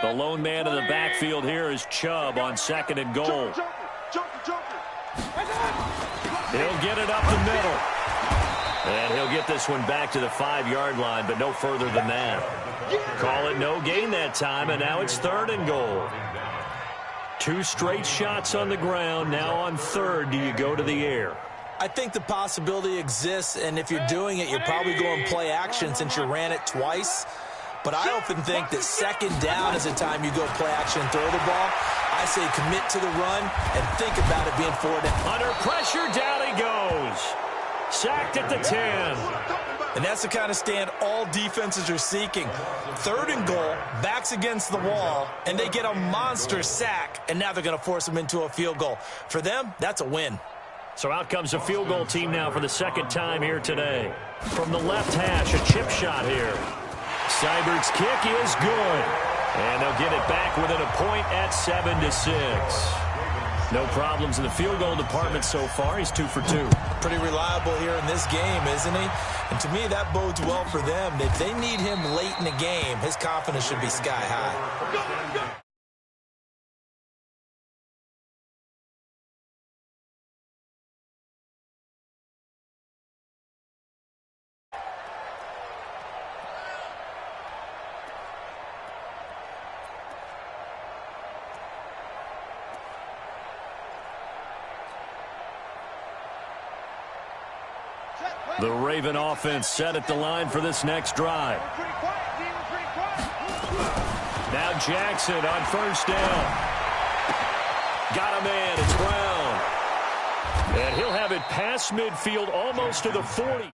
The lone man in the backfield here is Chubb on 2nd and goal. He'll get it up the middle. And he'll get this one back to the 5-yard line, but no further than that. Call it no gain that time, and now it's 3rd and goal. 2 straight shots on the ground. Now on 3rd, do you go to the air? I think the possibility exists, and if you're doing it, you're probably going play action since you ran it twice. But I often think that 2nd down is the time you go play action and throw the ball. I say commit to the run and think about it being 4 down. Under pressure, down he goes. Sacked at the 10. And that's the kind of stand all defenses are seeking. 3rd and goal, backs against the wall, and they get a monster sack, and now they're going to force them into a field goal. For them, that's a win. So out comes a field goal team now for the 2nd time here today. From the left hash, a chip shot here. Seibert's kick is good. And they'll get it back within a point at 7-6. No problems in the field goal department so far. He's 2 for 2. Pretty reliable here in this game, isn't he? And to me, that bodes well for them. If they need him late in the game, his confidence should be sky high. The Raven offense set at the line for this next drive. Now Jackson on 1st down. Got a man. It's Brown. And he'll have it past midfield almost to the 40.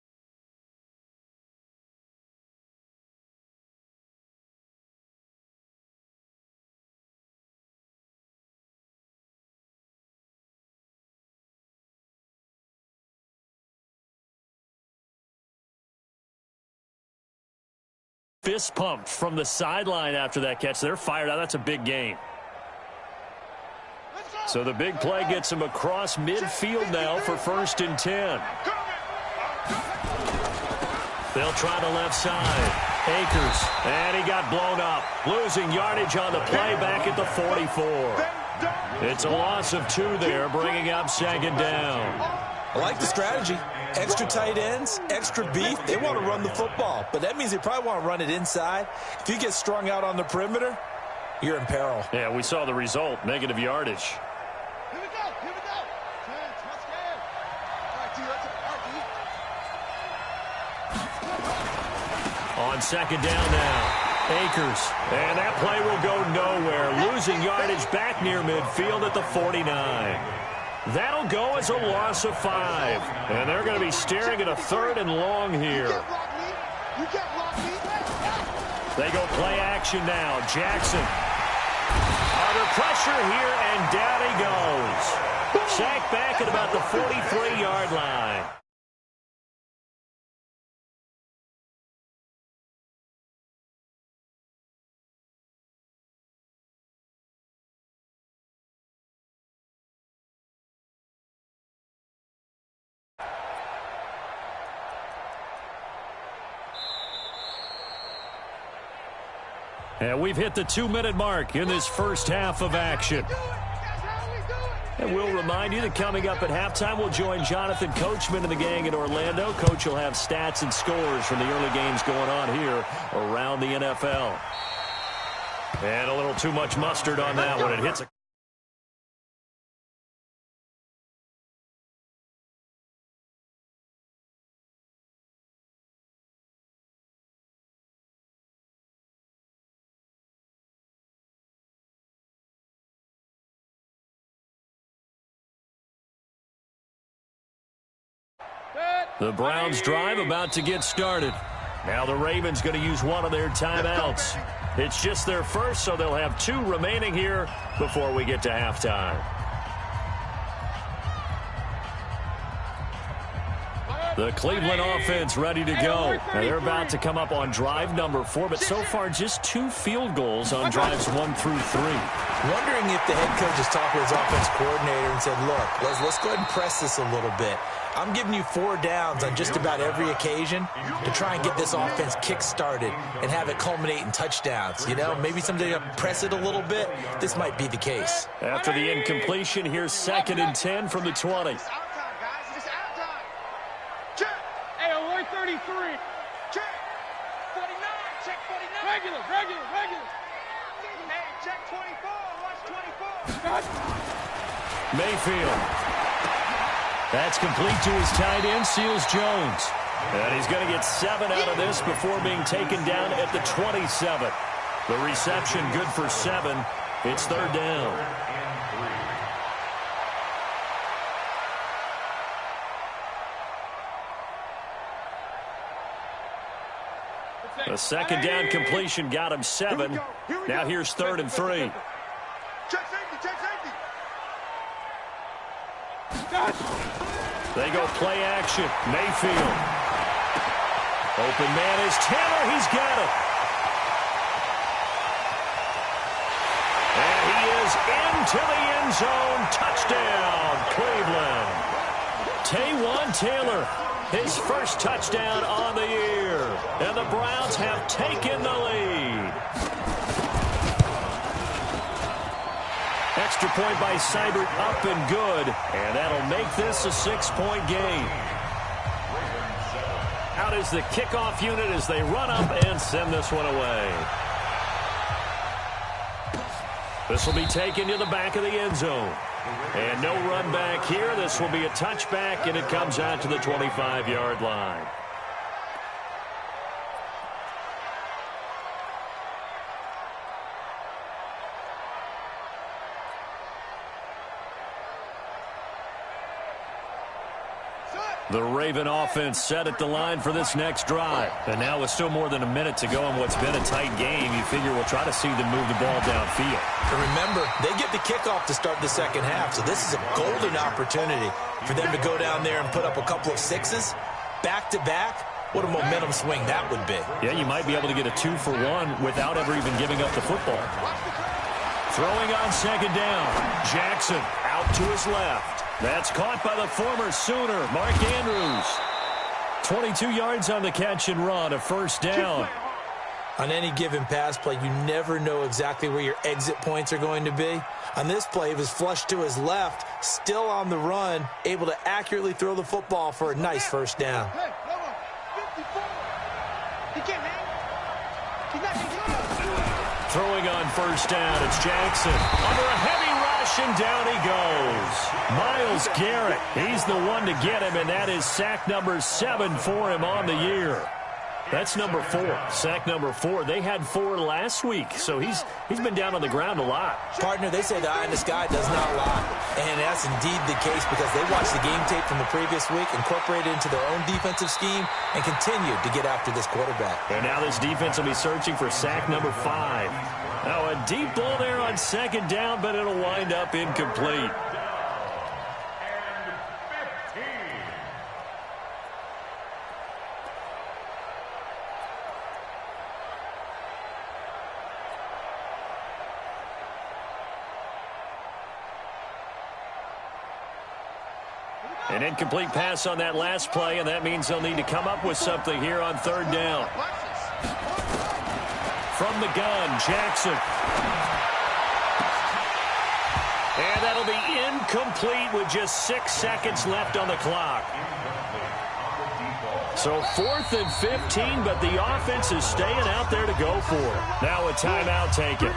Fist pumped from the sideline after that catch. They're fired out. That's a big gain. So the big play gets him across midfield now for 1st and 10. They'll try the left side. Akers. And he got blown up. Losing yardage on the play back at the 44. It's a loss of 2 there, bringing up 2nd down. I like the strategy. Extra tight ends, extra beef. They want to run the football, but that means they probably want to run it inside. If you get strung out on the perimeter, you're in peril. Yeah, we saw the result, negative yardage. Here we go. On 2nd down now. Akers. And that play will go nowhere. Losing yardage back near midfield at the 49. That'll go as a loss of 5. And they're going to be staring at a 3rd and long here. They go play action now. Jackson. Under pressure here, and down he goes. Sacked back at about the 43-yard line. And we've hit the 2-minute mark in this first half of action. And we'll remind you that coming up at halftime, we'll join Jonathan Coachman and the gang in Orlando. Coach will have stats and scores from the early games going on here around the NFL. And a little too much mustard on that one. It hits a... The Browns drive about to get started. Now the Ravens going to use one of their timeouts. It's just their first, so they'll have 2 remaining here before we get to halftime. The Cleveland offense ready to go. Now they're about to come up on drive number 4, but so far just 2 field goals on drives 1 through 3. Wondering if the head coach has talked to his offense coordinator and said, look, let's go ahead and press this a little bit. I'm giving you 4 downs on just about every occasion to try and get this offense kick-started and have it culminate in touchdowns. You know, maybe someday to press it a little bit. This might be the case. After the incompletion, here's 2nd and 10 from the 20. Hey, alert 33. Check. 49. Check 49. Regular. Hey, check 24. Watch 24. Mayfield. That's complete to his tight end, Seals Jones. And he's going to get 7 out of this before being taken down at the 27. The reception good for 7. It's 3rd down. A 2nd down completion got him 7. Now here's 3rd and 3. Check safety. They go play action. Mayfield. Open man is Taylor. He's got it. And he is into the end zone. Touchdown, Cleveland. Taywan Taylor, his first touchdown on the year. And the Browns have taken the lead. Extra point by Seibert, up and good. And that'll make this a 6-point game. Out is the kickoff unit as they run up and send this one away. This will be taken to the back of the end zone. And no run back here. This will be a touchback, and it comes out to the 25-yard line. The Raven offense set at the line for this next drive. And now with still more than a minute to go in what's been a tight game, you figure we'll try to see them move the ball downfield. And remember, they get the kickoff to start the second half, so this is a golden opportunity for them to go down there and put up a couple of 6s back-to-back. What a momentum swing that would be. Yeah, you might be able to get a 2-for-1 without ever even giving up the football. Throwing on 2nd down. Jackson out to his left. That's caught by the former Sooner, Mark Andrews. 22 yards on the catch and run, a 1st down. On any given pass play, you never know exactly where your exit points are going to be. On this play, he was flushed to his left, still on the run, able to accurately throw the football for a nice 1st down. Throwing on 1st down, it's Jackson. Under a heavy rush, and down he goes. Myles Garrett, he's the one to get him, and that is sack number 7 for him on the year. That's number 4, sack number 4. They had 4 last week, so he's been down on the ground a lot. Partner, they say the eye in the sky does not lie, and that's indeed the case because they watched the game tape from the previous week, incorporated it into their own defensive scheme, and continued to get after this quarterback. And now this defense will be searching for sack number 5. Now a deep ball there on 2nd down, but it'll wind up incomplete. An incomplete pass on that last play, and that means they'll need to come up with something here on 3rd down. From the gun, Jackson. And that'll be incomplete with just 6 seconds left on the clock. So 4th and 15, but the offense is staying out there to go for it. Now a timeout taken.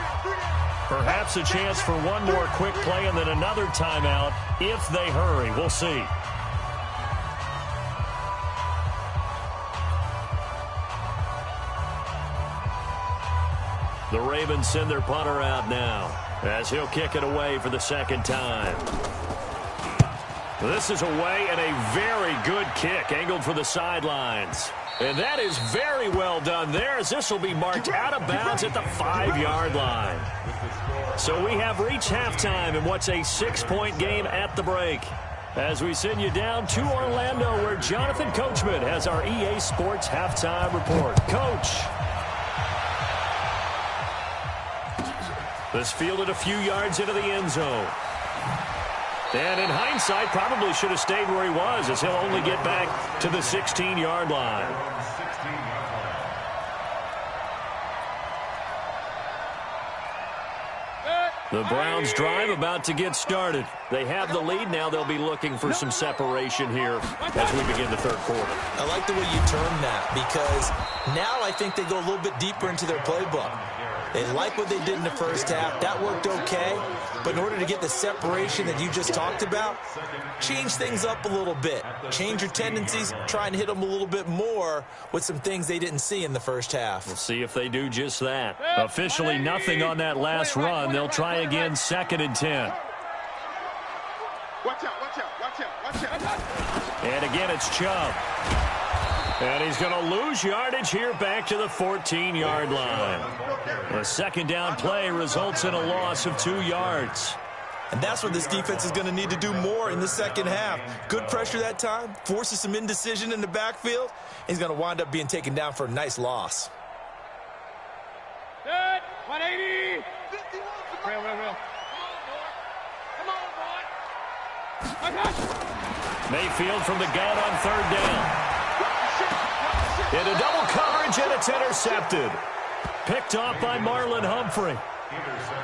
Perhaps a chance for one more quick play and then another timeout if they hurry. We'll see. The Ravens send their punter out now as he'll kick it away for the 2nd time. This is away and a very good kick angled for the sidelines. And that is very well done there as this will be marked out of bounds at the 5-yard line. So we have reached halftime in what's a 6-point game at the break. As we send you down to Orlando, where Jonathan Coachman has our EA Sports halftime report. Coach. This fielded a few yards into the end zone. And in hindsight, probably should have stayed where he was, as he'll only get back to the 16-yard line. The Browns drive about to get started. They have the lead. Now they'll be looking for some separation here as we begin the third quarter. I like the way you term that, because now I think they go a little bit deeper into their playbook. They like what they did in the first half. That worked okay. But in order to get the separation that you just talked about, change things up a little bit. Change your tendencies. Try and hit them a little bit more with some things they didn't see in the first half. We'll see if they do just that. Officially nothing on that last run. They'll try again, 2nd and 10. Watch out, watch out, watch out, watch out. And again, it's Chubb. And he's going to lose yardage here back to the 14-yard line. A second down play results in a loss of 2 yards. And that's what this defense is going to need to do more in the second half. Good pressure that time, forces some indecision in the backfield. He's going to wind up being taken down for a nice loss. Good, 180. 51. Real. Come on, boy. Mayfield from the gun on 3rd down. Into double coverage, and it's intercepted. Picked off by Marlon Humphrey.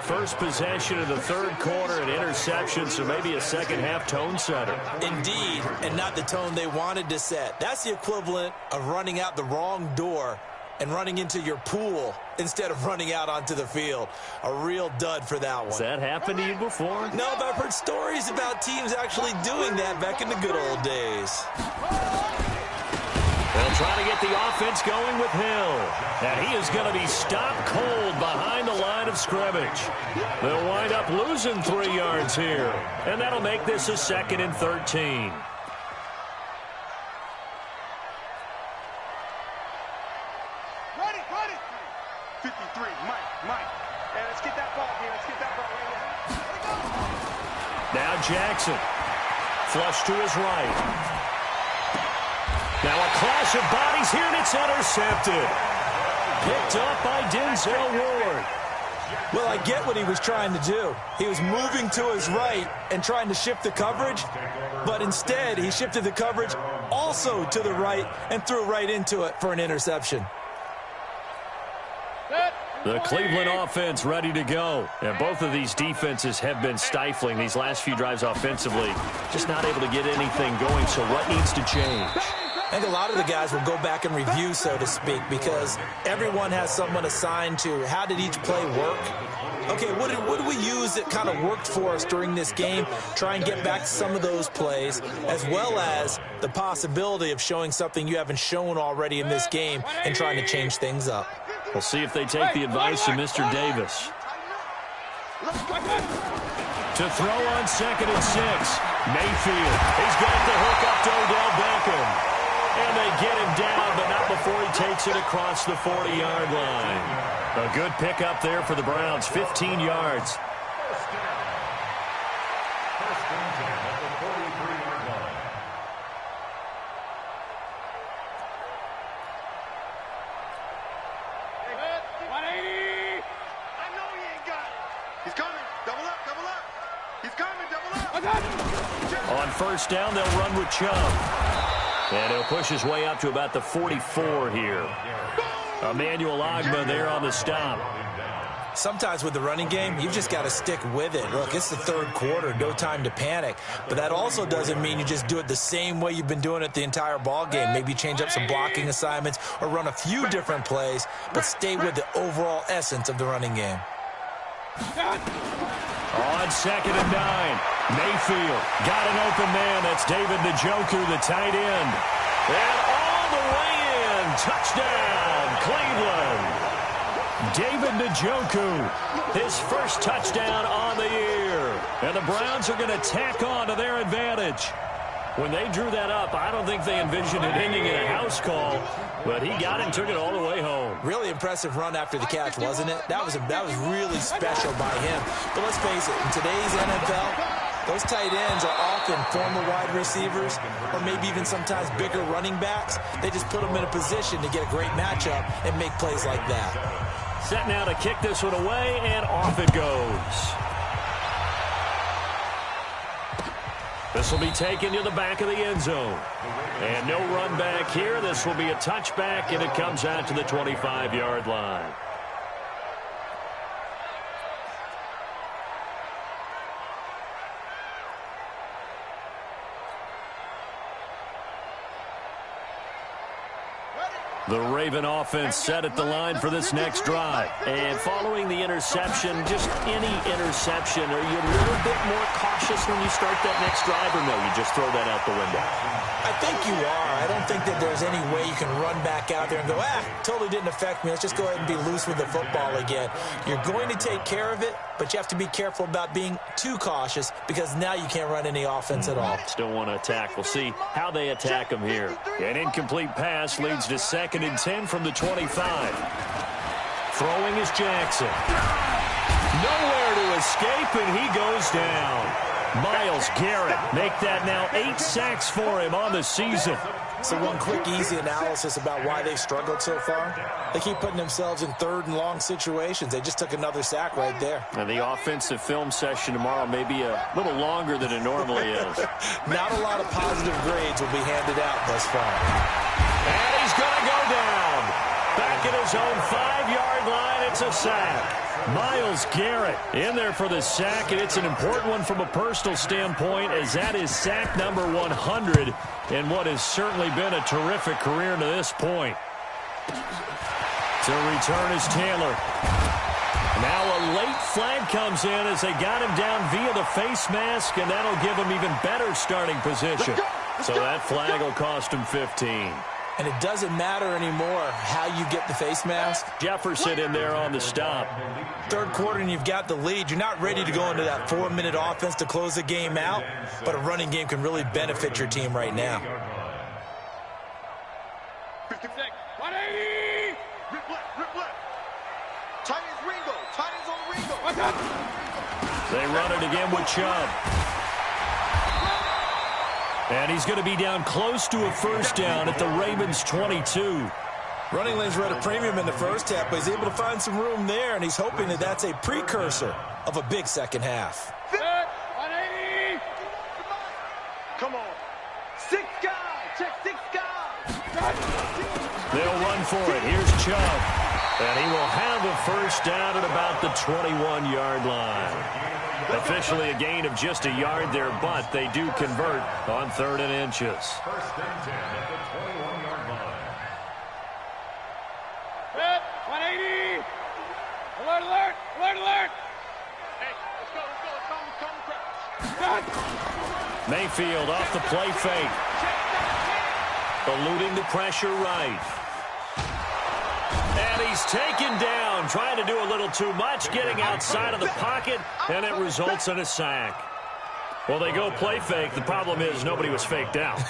First possession of the third quarter, an interception, so maybe a second-half tone setter. Indeed, and not the tone they wanted to set. That's the equivalent of running out the wrong door and running into your pool instead of running out onto the field. A real dud for that one. Has that happened to you before? No, but I've heard stories about teams actually doing that back in the good old days. They'll try to get the offense going with Hill. And he is going to be stopped cold behind the line of scrimmage. They'll wind up losing 3 yards here. And that'll make this a 2nd and 13. Ready. 53, Mike. Hey, let's get that ball here. Let's get that ball right here. Now Jackson. Flush to his right. Now a clash of bodies here, and it's intercepted. Picked up by Denzel Ward. Well, I get what he was trying to do. He was moving to his right and trying to shift the coverage, but instead he shifted the coverage also to the right and threw right into it for an interception. The Cleveland offense ready to go. And both of these defenses have been stifling these last few drives offensively. Just not able to get anything going, so what needs to change? I think a lot of the guys will go back and review, so to speak, because everyone has someone assigned to how did each play work. Okay, what did we use that kind of worked for us during this game? Try and get back to some of those plays, as well as the possibility of showing something you haven't shown already in this game and trying to change things up. We'll see if they take the advice of Mr. Davis. To throw on 2nd and 6. Mayfield. He's got the hook up to Odell Beckham. And they get him down, but not before he takes it across the 40-yard line. A good pickup there for the Browns, 15 yards. He's coming. Double up. He's coming. Double up. On 1st down, they'll run with Chubb. And he'll push his way up to about the 44 here. Emmanuel Ogbah there on the stop. Sometimes with the running game, you've just got to stick with it. Look, it's the third quarter, no time to panic. But that also doesn't mean you just do it the same way you've been doing it the entire ball game. Maybe change up some blocking assignments or run a few different plays, but stay with the overall essence of the running game. On 2nd and 9, Mayfield got an open man. That's David Njoku, the tight end. And all the way in. Touchdown, Cleveland. David Njoku, his first touchdown on the year. And the Browns are going to tack on to their advantage. When they drew that up, I don't think they envisioned it ending in a house call, but he got it and took it all the way home. Really impressive run after the catch, wasn't it? That was really special by him. But let's face it, in today's NFL, Those tight ends are often former wide receivers or maybe even sometimes bigger running backs. They just put them in a position to get a great matchup and make plays like that. Set now to kick this one away, and off it goes. This will be taken to the back of the end zone. And no run back here. This will be a touchback, and it comes out to the 25-yard line. The Raven offense set at the line for this next drive. And following the interception, just any interception, are you a little bit more cautious when you start that next drive, or no, you just throw that out the window? I think you are. I don't think that there's any way you can run back out there and go, totally didn't affect me. Let's just go ahead and be loose with the football again. You're going to take care of it, but you have to be careful about being too cautious because now you can't run any offense at all. Still want to attack. We'll see how they attack them here. An incomplete pass leads to 2nd and 10 from the 25. Throwing is Jackson. Nowhere to escape, and he goes down. Myles Garrett make that now 8 sacks for him on the season. So one quick, easy analysis about why they've struggled so far. They keep putting themselves in 3rd and long situations. They just took another sack right there. And the offensive film session tomorrow may be a little longer than it normally is. Not a lot of positive grades will be handed out thus far. And he's going to go down. Back at his own 5-yard line, it's a sack. Myles Garrett in there for the sack, and it's an important one from a personal standpoint, as that is sack number 100 in what has certainly been a terrific career to this point. To return is Taylor. Now a late flag comes in as they got him down via the face mask, and that'll give him even better starting position. So that flag will cost him 15. And it doesn't matter anymore how you get the face mask. Jefferson in there on the stop. 3rd quarter and you've got the lead. You're not ready to go into that 4-minute offense to close the game out, but a running game can really benefit your team right now. 180! Rip left. Tight ends Ringo. Tight ends on Ringo. They run it again with Chubb. And he's going to be down close to a 1st down at the Ravens' 22. Running lanes were at a premium in the first half, but he's able to find some room there, and he's hoping that that's a precursor of a big second half. 180! Come on. 6 guys. Check 6 guys. They'll run for it. Here's Chubb. And he will have a 1st down at about the 21-yard line. Officially a gain of just a yard there, but they do convert on 3rd and inches. 1st and 10 at the 21-yard line. 180! Alert, alert! Alert, alert! Hey, let's go. Come. Mayfield off the play fake. Eluding the pressure right. And he's taken down, trying to do a little too much, getting outside of the pocket, and it results in a sack. Well, they go play fake. The problem is nobody was faked out.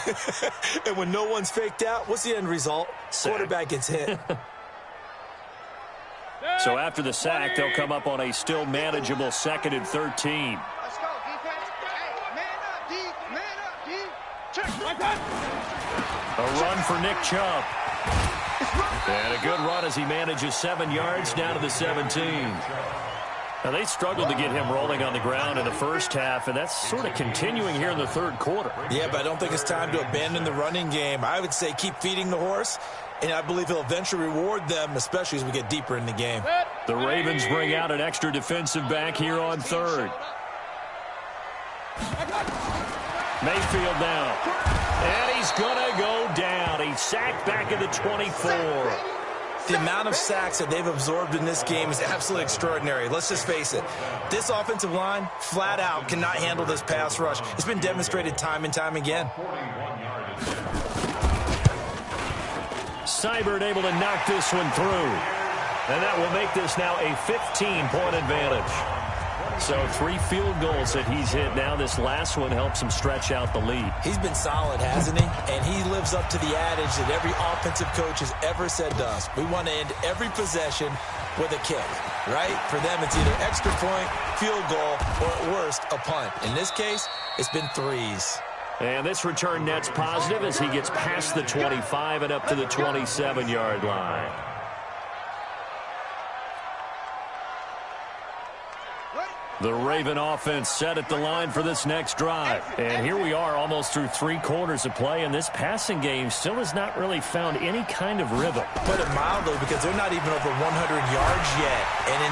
And when no one's faked out, what's the end result? Sack. Quarterback gets hit. So after the sack, they'll come up on a still manageable 2nd and 13. Let's go, defense. Hey, man up, D. Man up, D. Check. A run for Nick Chubb. And a good run as he manages 7 yards down to the 17. Now, they struggled to get him rolling on the ground in the first half, and that's sort of continuing here in the 3rd quarter. Yeah, but I don't think it's time to abandon the running game. I would say keep feeding the horse, and I believe he'll eventually reward them, especially as we get deeper in the game. The Ravens bring out an extra defensive back here on 3rd. Mayfield now. And he's going to go down. He's sacked back at the 24. The amount of sacks that they've absorbed in this game is absolutely extraordinary. Let's just face it. This offensive line, flat out, cannot handle this pass rush. It's been demonstrated time and time again. Seibert able to knock this one through. And that will make this now a 15-point advantage. So 3 field goals that he's hit now. This last one helps him stretch out the lead. He's been solid, hasn't he? And he lives up to the adage that every offensive coach has ever said to us. We want to end every possession with a kick. right? For them, it's either extra point, field goal, or at worst, a punt. In this case, it's been threes. And this return net's positive as he gets past the 25 and up to the 27-yard line. The Raven offense set at the line for this next drive. And here we are almost through 3 quarters of play, and this passing game still has not really found any kind of rhythm. Put it mildly, because they're not even over 100 yards yet. And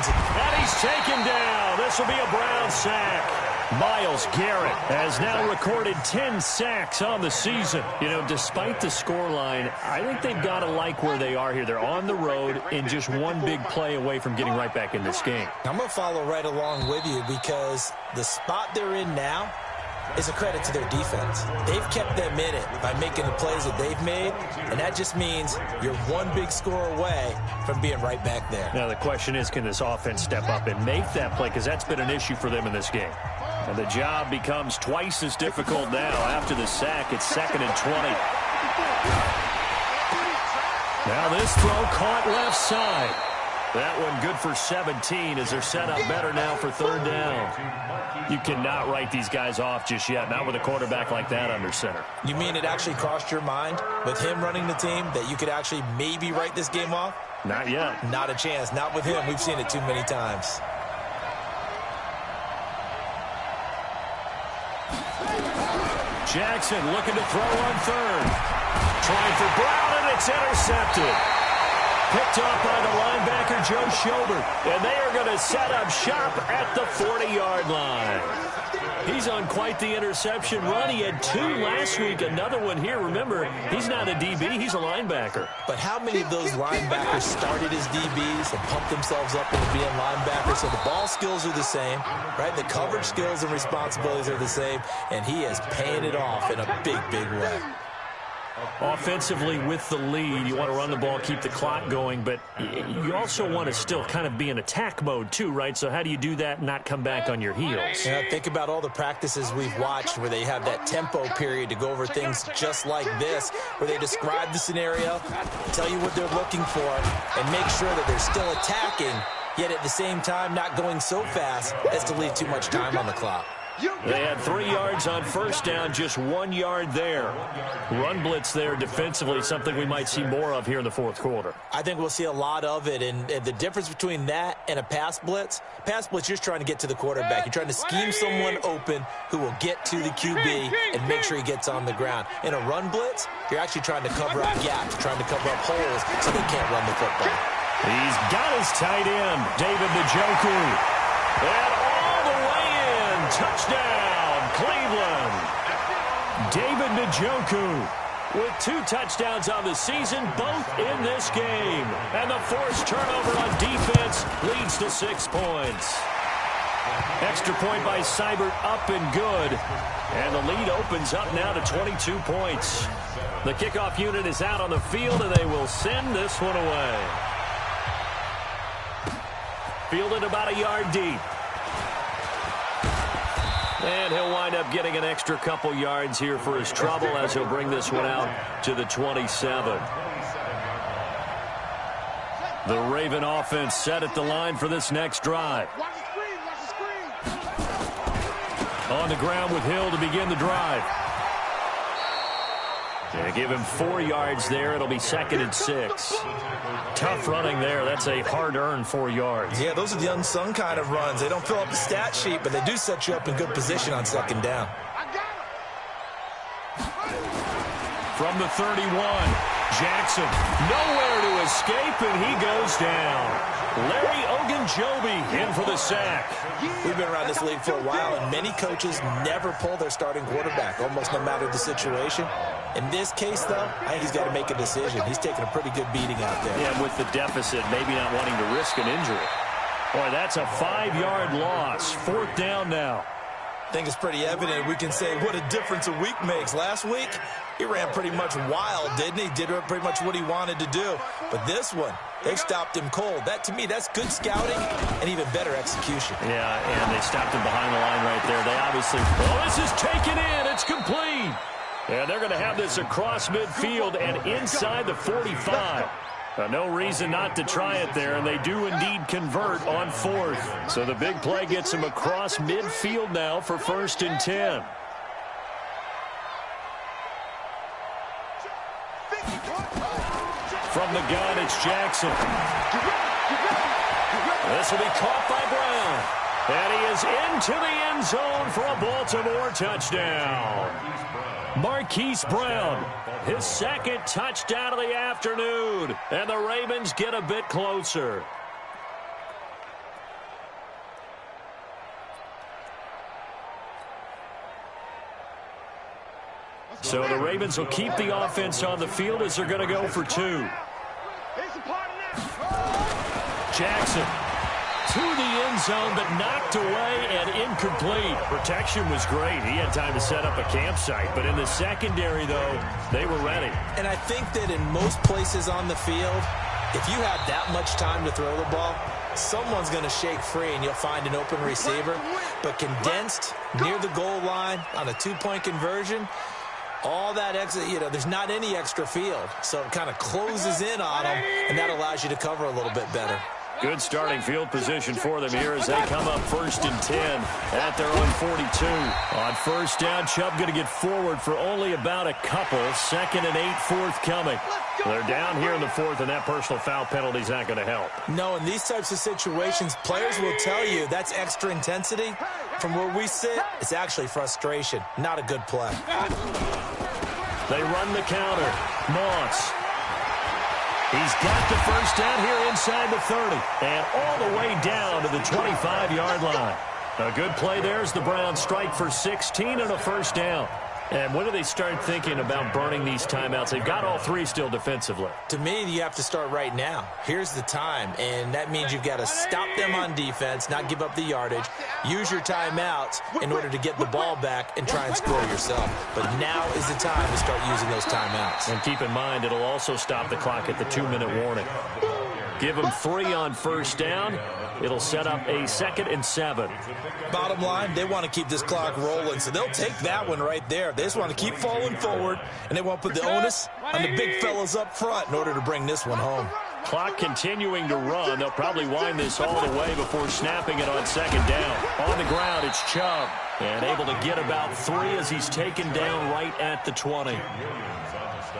he's taken down. This will be a Brown sack. Myles Garrett has now recorded 10 sacks on the season. You know, despite the scoreline, I think they've got to like where they are here. They're on the road and just one big play away from getting right back in this game. I'm going to follow right along with you because the spot they're in now is a credit to their defense. They've kept them in it by making the plays that they've made, and that just means you're one big score away from being right back there. Now, the question is, can this offense step up and make that play? Because that's been an issue for them in this game. And the job becomes twice as difficult now after the sack. It's 2nd and 20. Now this throw caught left side. That one good for 17 as they're set up better now for 3rd down. You cannot write these guys off just yet, not with a quarterback like that under center. You mean it actually crossed your mind with him running the team that you could actually maybe write this game off? Not yet. Not a chance. Not with him. We've seen it too many times. Jackson looking to throw on 3rd. Trying for Brown, and it's intercepted. Picked off by the linebacker, Joe Schobert. And they are going to set up shop at the 40-yard line. He's on quite the interception run. He had 2 last week, another one here. Remember, he's not a DB, he's a linebacker. But how many of those linebackers started as DBs and pumped themselves up into being linebackers? So the ball skills are the same, right? The coverage skills and responsibilities are the same, and he is paying it off in a big, big way. Offensively with the lead, you want to run the ball, keep the clock going, but you also want to still kind of be in attack mode too, right? So how do you do that and not come back on your heels? Yeah, think about all the practices we've watched where they have that tempo period to go over things just like this, where they describe the scenario, tell you what they're looking for, and make sure that they're still attacking, yet at the same time not going so fast as to leave too much time on the clock. They had 3 yards on 1st down, just 1 yard there. Run blitz there defensively, something we might see more of here in the 4th quarter. I think we'll see a lot of it, and the difference between that and a pass blitz, you're just trying to get to the quarterback. You're trying to scheme someone open who will get to the QB and make sure he gets on the ground. In a run blitz, you're actually trying to cover up gaps, trying to cover up holes so they can't run the football. He's got his tight end, David Njoku. And all the way in, touchdown, Cleveland. David Njoku with 2 touchdowns on the season, both in this game. And the forced turnover on defense leads to 6 points. Extra point by Seibert, up and good. And the lead opens up now to 22 points. The kickoff unit is out on the field, and they will send this one away. Fielded about a yard deep. And he'll wind up getting an extra couple yards here for his trouble as he'll bring this one out to the 27. The Raven offense set at the line for this next drive. On the ground with Hill to begin the drive. They give him 4 yards there. It'll be 2nd and 6. Tough running there. That's a hard-earned 4 yards. Yeah, those are the unsung kind of runs. They don't fill up the stat sheet, but they do set you up in good position on 2nd down. From the 31, Jackson nowhere to escape, and he goes down. Larry Ogunjobi in for the sack. We've been around this league for a while, and many coaches never pull their starting quarterback, almost no matter the situation. In this case, though, I think he's got to make a decision. He's taking a pretty good beating out there. Yeah, with the deficit, maybe not wanting to risk an injury. Boy, that's a 5-yard loss. 4th down now. I think it's pretty evident. We can say what a difference a week makes. Last week, he ran pretty much wild, didn't he? Did pretty much what he wanted to do. But this one, they stopped him cold. That, to me, that's good scouting and even better execution. Yeah, and they stopped him behind the line right there. They obviously, oh, this is taken in. It's complete. And they're going to have this across midfield and inside the 45. No reason not to try it there, and they do indeed convert on fourth. So the big play gets them across midfield now for 1st and 10. From the gun, it's Jackson. This will be caught by Brown. And he is into the end zone for a Baltimore touchdown. Marquise Brown, his 2nd touchdown of the afternoon. And the Ravens get a bit closer. So the Ravens will keep the offense on the field as they're going to go for 2. Jackson to the end zone, but knocked away and incomplete. Protection was great. He had time to set up a campsite. But in the secondary, though, they were ready. And I think that in most places on the field, if you have that much time to throw the ball, someone's going to shake free and you'll find an open receiver. But condensed near the goal line on a 2-point conversion, all that extra, there's not any extra field. So it kind of closes in on them, and that allows you to cover a little bit better. Good starting field position for them here as they come up 1st and 10 at their own 42. On 1st down, Chubb going to get forward for only about a couple. 2nd and 8 forthcoming. They're down here in the 4th, and that personal foul penalty is not going to help. No, in these types of situations, players will tell you that's extra intensity. From where we sit, it's actually frustration. Not a good play. They run the counter. Moss. He's got the 1st down here inside the 30. And all the way down to the 25-yard line. A good play there as the Browns strike for 16 and a 1st down. And when do they start thinking about burning these timeouts? They've got all 3 still defensively. To me, you have to start right now. Here's the time, and that means you've got to stop them on defense, not give up the yardage, use your timeouts in order to get the ball back and try and score yourself. But now is the time to start using those timeouts. And keep in mind, it'll also stop the clock at the 2-minute warning. Give them 3 on 1st down. It'll set up a 2nd and 7. Bottom line, they want to keep this clock rolling, so they'll take that one right there. They just want to keep falling forward, and they want to put the onus on the big fellas up front in order to bring this one home. Clock continuing to run. They'll probably wind this all the way before snapping it on 2nd down. On the ground, it's Chubb, and able to get about 3 as he's taken down right at the 20.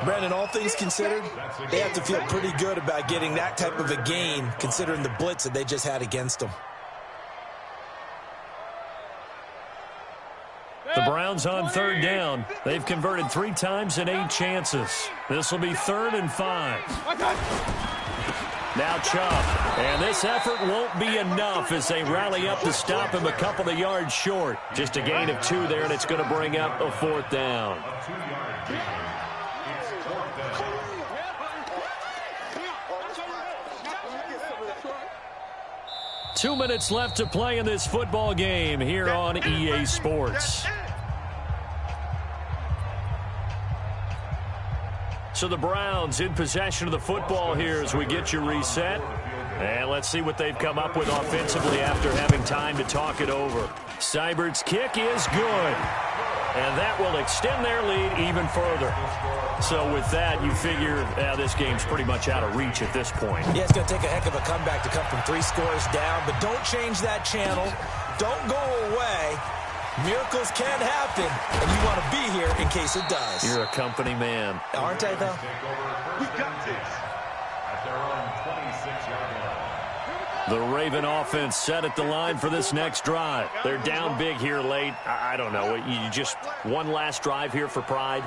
Brandon, all things considered, they have to feel pretty good about getting that type of a gain, considering the blitz that they just had against them. The Browns on 3rd down. They've converted 3 times in 8 chances. This will be 3rd and 5. Now Chubb. And this effort won't be enough as they rally up to stop him a couple of yards short. Just a gain of 2 there, and it's going to bring up a 4th down. 2 minutes left to play in this football game here on EA Sports. So the Browns in possession of the football here as we get you reset. And let's see what they've come up with offensively after having time to talk it over. Seibert's kick is good. And that will extend their lead even further. So with that, you figure this game's pretty much out of reach at this point. Yeah, it's going to take a heck of a comeback to come from 3 scores down. But don't change that channel. Don't go away. Miracles can happen. And you want to be here in case it does. You're a company man. Aren't I, though? We got this. At their own 26-yard line. The Raven offense set at the line for this next drive. They're down big here late. I don't know. You just one last drive here for pride?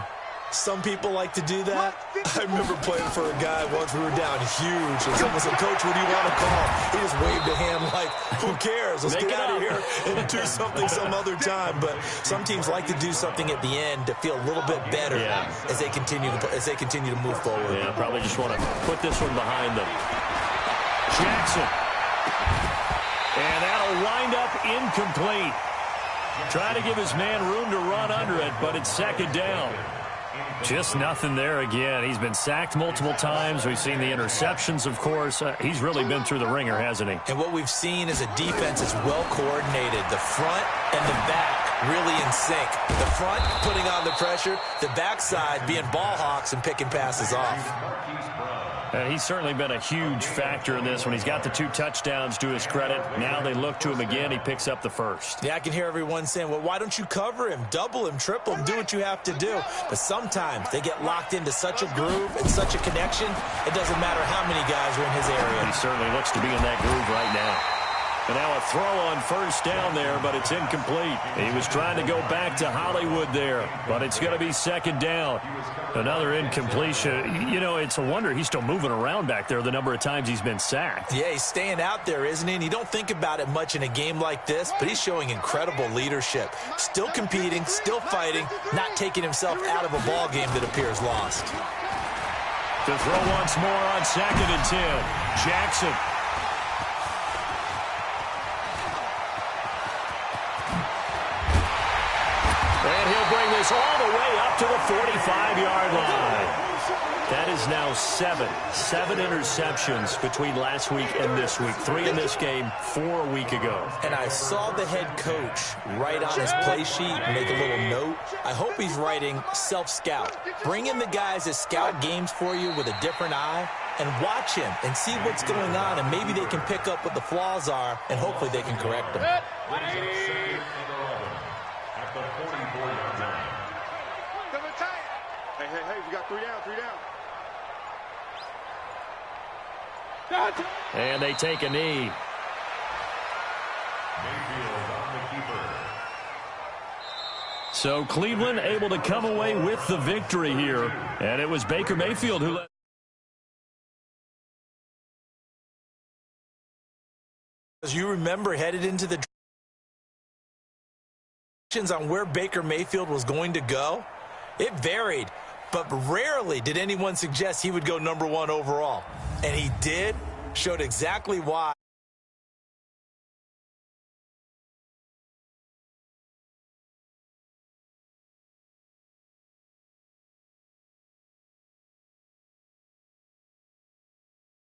Some people like to do that. I remember playing for a guy once. We were down huge. And someone said, "Coach, what do you want to call?" He just waved a hand like, who cares? Let's get out of here and do something some other time. But some teams like to do something at the end to feel a little bit better as they continue to move forward. Yeah, probably just want to put this one behind them. Jackson. And that'll wind up incomplete. Trying to give his man room to run under it, but it's 2nd down. Just nothing there again. He's been sacked multiple times. We've seen the interceptions, of course. He's really been through the ringer, hasn't he? And what we've seen is a defense that's well coordinated. The front and the back really in sync. The front putting on the pressure. The backside being ball hawks and picking passes off. And he's certainly been a huge factor in this when he's got the 2 touchdowns to his credit. Now they look to him again. He picks up the first. Yeah, I can hear everyone saying, well, why don't you cover him, double him, triple him, do what you have to do. But sometimes they get locked into such a groove and such a connection, it doesn't matter how many guys are in his area. He certainly looks to be in that groove right now. And now a throw on first down there, but it's incomplete. He was trying to go back to Hollywood there, but it's going to be second down. Another incompletion. You know, it's a wonder he's still moving around back there the number of times he's been sacked. Yeah, he's staying out there, isn't he? And you don't think about it much in a game like this, but he's showing incredible leadership. Still competing, still fighting, not taking himself out of a ball game that appears lost. To throw once more on 2nd and 10. Jackson. And he'll bring this all the way up to the 45-yard line. That is now 7 interceptions between last week and this week. 3 in this game, 4 a week ago. And I saw the head coach write on his play sheet, make a little note. I hope he's writing self-scout. Bring in the guys that scout games for you with a different eye and watch him and see what's going on, and maybe they can pick up what the flaws are, and hopefully they can correct them. Hey, we got 3 down, 3 down. And they take a knee. So Cleveland able to come away with the victory here. And it was Baker Mayfield who led. As you remember, headed into the on where Baker Mayfield was going to go, it varied. But rarely did anyone suggest he would go #1 overall. And he did, showed exactly why.